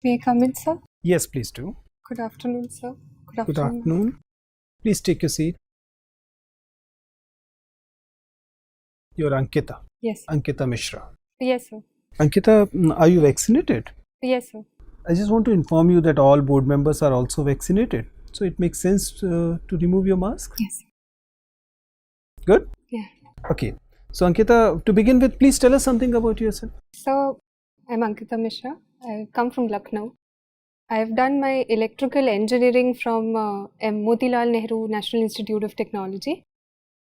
May I come in, sir? Yes, please do. Good afternoon, sir. Good afternoon. Please take your seat. You're Ankita. Yes. Ankita Mishra. Yes, sir. Ankita, are you vaccinated? Yes, sir. I just want to inform you that all board members are also vaccinated. So it makes sense to remove your mask. Yes. Good? Yeah. Okay. So Ankita, to begin with, please tell us something about yourself. So, I'm Ankita Mishra. I come from Lucknow. I have done my electrical engineering from Motilal Nehru National Institute of Technology.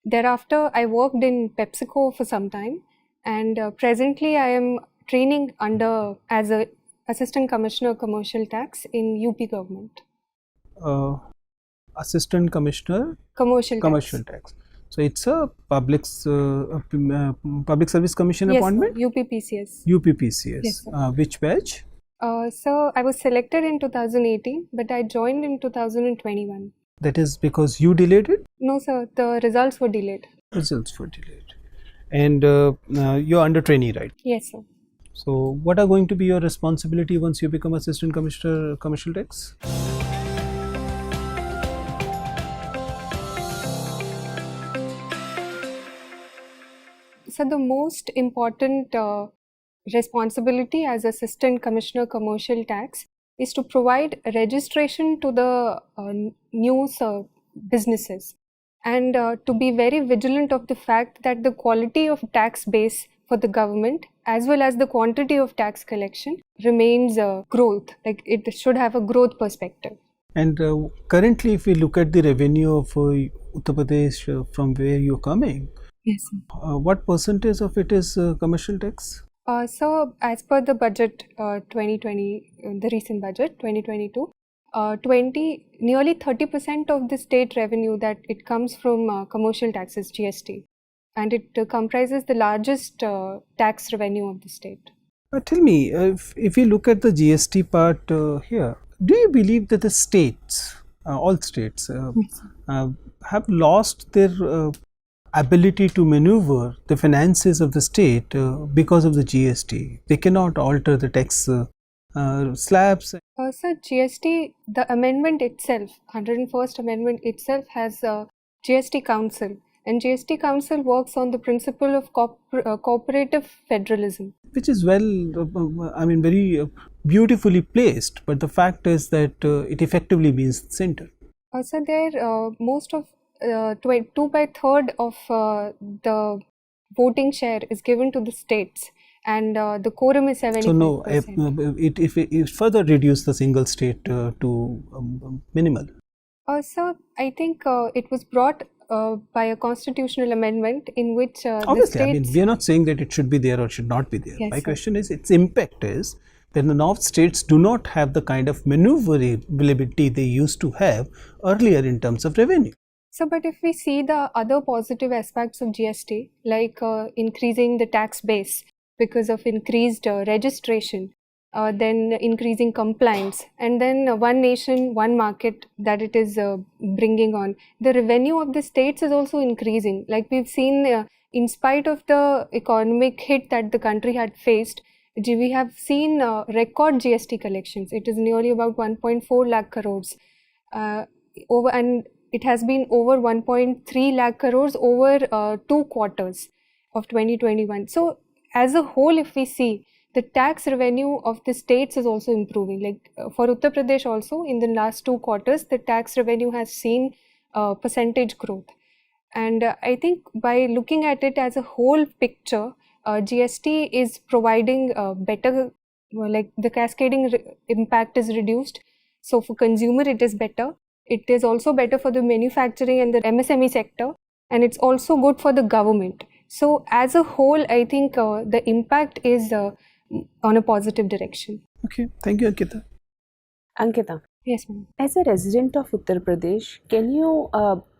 Thereafter, I worked in PepsiCo for some time, and presently I am training as a Assistant Commissioner Commercial Tax in UP government. Assistant Commissioner Commercial Tax. So it's a public Service Commission Yes, appointment? sir. UPPCS. UPPCS. Yes, sir. Which batch? So I was selected in 2018, but I joined in 2021. That is because you delayed it? No, sir. The results were delayed. Results were delayed. And you're under trainee, right? Yes, sir. So what are going to be your responsibility once you become Assistant Commissioner Commercial Tax? So the most important responsibility as Assistant Commissioner Commercial Tax is to provide registration to the new businesses, and to be very vigilant of the fact that the quality of tax base for the government as well as the quantity of tax collection remains growth, like it should have a growth perspective. And currently, if we look at the revenue of Uttar Pradesh from where you're coming, yes, sir. What percentage of it is commercial tax? So, as per the budget 2020, the recent budget 2022, nearly 30% of the state revenue that it comes from commercial taxes, GST, and it comprises the largest tax revenue of the state. Tell me, if you look at the GST part here, do you believe that the states, all states, have lost their ability to maneuver the finances of the state because of the GST? They cannot alter the tax slabs. So GST, the amendment itself, 101st Amendment itself has a GST Council, and GST Council works on the principle of cooperative federalism. Which is very beautifully placed, but the fact is that it effectively means center. So there, most of 2/3 of the voting share is given to the states, and the quorum is 75%. So no, it further reduced the single state to minimal. So I think it was brought by a constitutional amendment in which obviously, I mean, we are not saying that it should be there or should not be there. Yes, My sir. question is, its impact is that the North states do not have the kind of maneuverability they used to have earlier in terms of revenue. So, but if we see the other positive aspects of GST, like increasing the tax base because of increased registration, then increasing compliance, and then one nation, one market that it is bringing on, the revenue of the states is also increasing. Like we've seen, in spite of the economic hit that the country had faced, we have seen record GST collections. It is nearly about 1.4 lakh crores and it has been over 1.3 lakh crores over 2 quarters of 2021. So as a whole, if we see, the tax revenue of the states is also improving. Like for Uttar Pradesh also, in the last 2 quarters, the tax revenue has seen percentage growth. And I think by looking at it as a whole picture, GST is providing better, like the cascading impact is reduced. So for consumer, it is better. It is also better for the manufacturing and the MSME sector, and it's also good for the government. So as a whole, I think the impact is on a positive direction. Okay, thank you, Ankita. Ankita. Yes, ma'am. As a resident of Uttar Pradesh, can you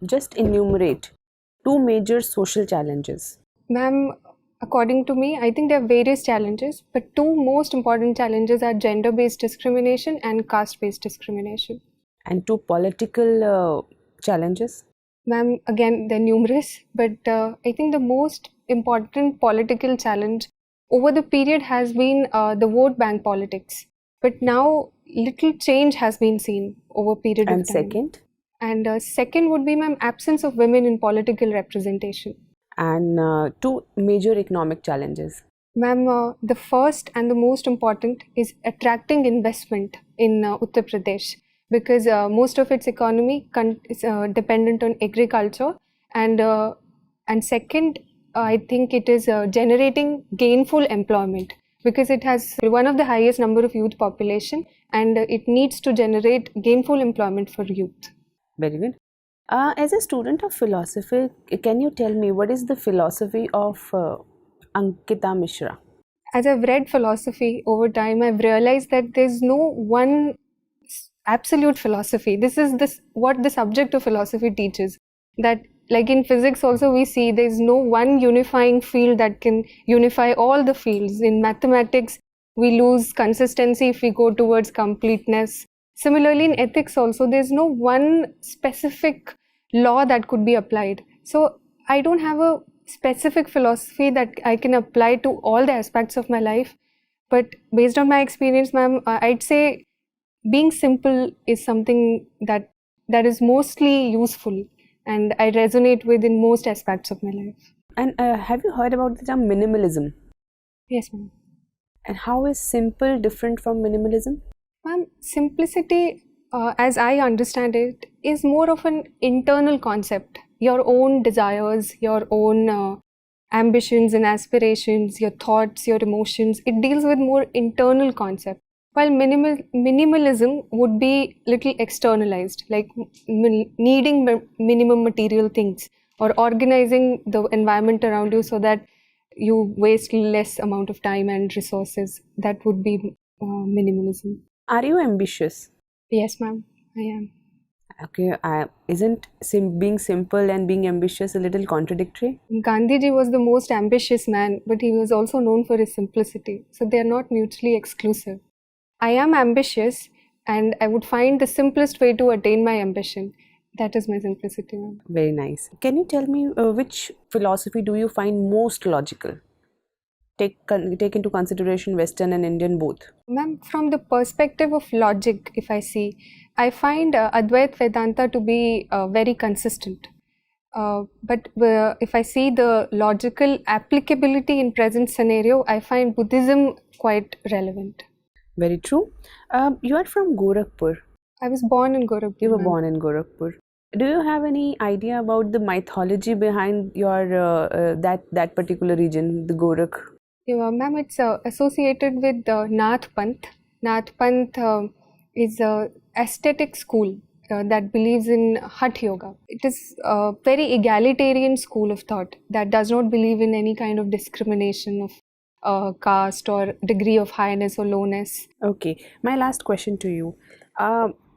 just enumerate 2 major social challenges? Ma'am, according to me, I think there are various challenges, but 2 most important challenges are gender-based discrimination and caste-based discrimination. And 2 political challenges? Ma'am, again, they're numerous, but I think the most important political challenge over the period has been the vote bank politics. But now little change has been seen over a period And of time. second? And second would be, ma'am, absence of women in political representation. And two major economic challenges. Ma'am, the first and the most important is attracting investment in Uttar Pradesh, because most of its economy is dependent on agriculture, and second, I think it is generating gainful employment, because it has one of the highest number of youth population, and it needs to generate gainful employment for youth. Very good. As a student of philosophy, can you tell me what is the philosophy of Ankita Mishra? As I've read philosophy over time, I've realized that there's no one absolute philosophy. This is what the subject of philosophy teaches. That, like in physics also, we see there's no one unifying field that can unify all the fields. In mathematics, we lose consistency if we go towards completeness. Similarly, in ethics also, there's no one specific law that could be applied. So I don't have a specific philosophy that I can apply to all the aspects of my life. But based on my experience, ma'am, I'd say being simple is something that is mostly useful, and I resonate with in most aspects of my life. And have you heard about the term minimalism? Yes, ma'am. And how is simple different from minimalism? Ma'am, simplicity, as I understand it, is more of an internal concept. Your own desires, your own ambitions and aspirations, your thoughts, your emotions, it deals with more internal concept. While minimalism would be little externalized, like needing minimum material things, or organizing the environment around you so that you waste less amount of time and resources. That would be minimalism. Are you ambitious? Yes, ma'am, I am. Okay, isn't being simple and being ambitious a little contradictory? Gandhiji was the most ambitious man, but he was also known for his simplicity. So they are not mutually exclusive. I am ambitious, and I would find the simplest way to attain my ambition. That is my simplicity, ma'am. Very nice. Can you tell me which philosophy do you find most logical? Take into consideration Western and Indian both. Ma'am, from the perspective of logic, if I see, I find Advait Vedanta to be very consistent. But if I see the logical applicability in present scenario, I find Buddhism quite relevant. Very true. You are from Gorakhpur. I was born in Gorakhpur. You were born in Gorakhpur. Do you have any idea about the mythology behind your that particular region, the Gorakh? Yeah, ma'am, it's associated with Nath Panth. Nath Panth is a aesthetic school that believes in Hatha Yoga. It is a very egalitarian school of thought that does not believe in any kind of discrimination of caste or degree of highness or lowness. Okay, my last question to you.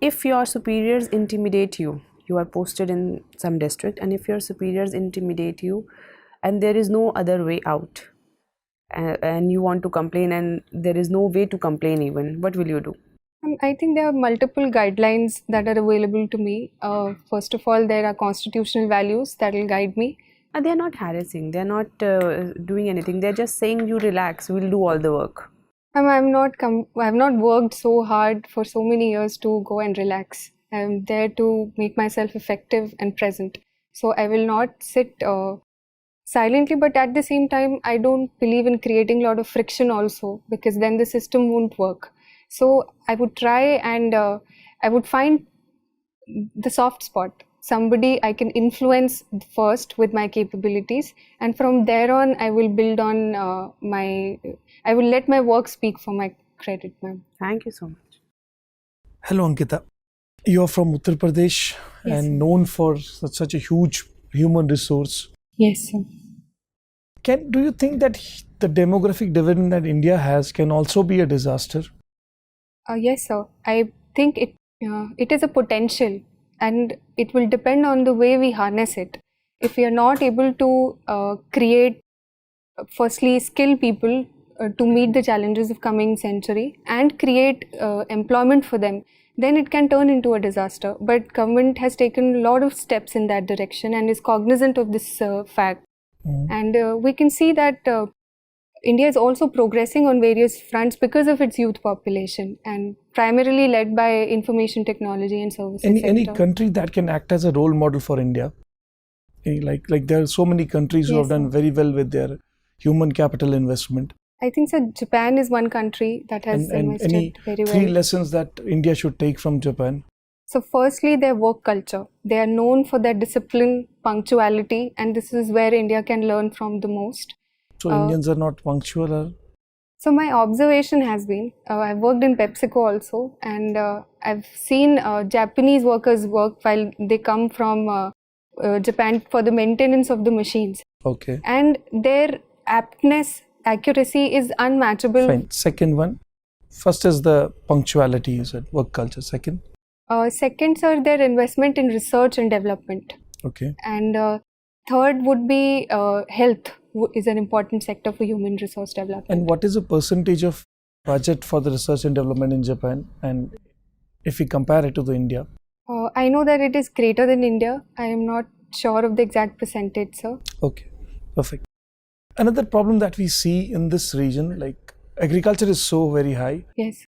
If your superiors intimidate you, you are posted in some district, and if your superiors intimidate you and there is no other way out, and you want to complain and there is no way to complain even, what will you do? I think there are multiple guidelines that are available to me. First of all, there are constitutional values that will guide me. They are not harassing, they are not doing anything, they are just saying you relax, we'll do all the work. I have not worked so hard for so many years to go and relax. I'm there to make myself effective and present. So I will not sit silently, but at the same time, I don't believe in creating a lot of friction also, because then the system won't work. So I would try and I would find the soft spot, somebody I can influence first with my capabilities, and from there on I will build on I will let my work speak for my credit, ma'am. Thank you so much. Hello, Ankita. You are from Uttar Pradesh. Yes, and known for such a huge human resource. Yes, sir. Do you think that the demographic dividend that India has can also be a disaster? Yes, sir. I think it is a potential, and it will depend on the way we harness it. If we are not able to create, firstly, skill people to meet the challenges of coming century and create employment for them, then it can turn into a disaster. But government has taken a lot of steps in that direction and is cognizant of this fact. And we can see that India is also progressing on various fronts because of its youth population and primarily led by information technology and services Any sector. country that can act as a role model for India? Like there are so many countries who Yes, have done sir. very well with their human capital investment. I think so. Japan is one country that has And invested any very three well. lessons that India should take from Japan? So, firstly, their work culture. They are known for their discipline, punctuality, and this is where India can learn from the most. So Uh, Indians are not punctual, or So, my observation has been I've worked in PepsiCo also, and I've seen Japanese workers work while they come from Japan for the maintenance of the machines, okay, and their aptness, accuracy is unmatchable. fine. Second one, first is the punctuality. You said work culture. Second, Second, sir, their investment in research and development. okay. And third would be health is an important sector for human resource development. And what is the percentage of budget for the research and development in Japan? And if we compare it to the India, I know that it is greater than India. I am not sure of the exact percentage, sir. okay, perfect. Another problem that we see in this region, like agriculture is so very high, Yes.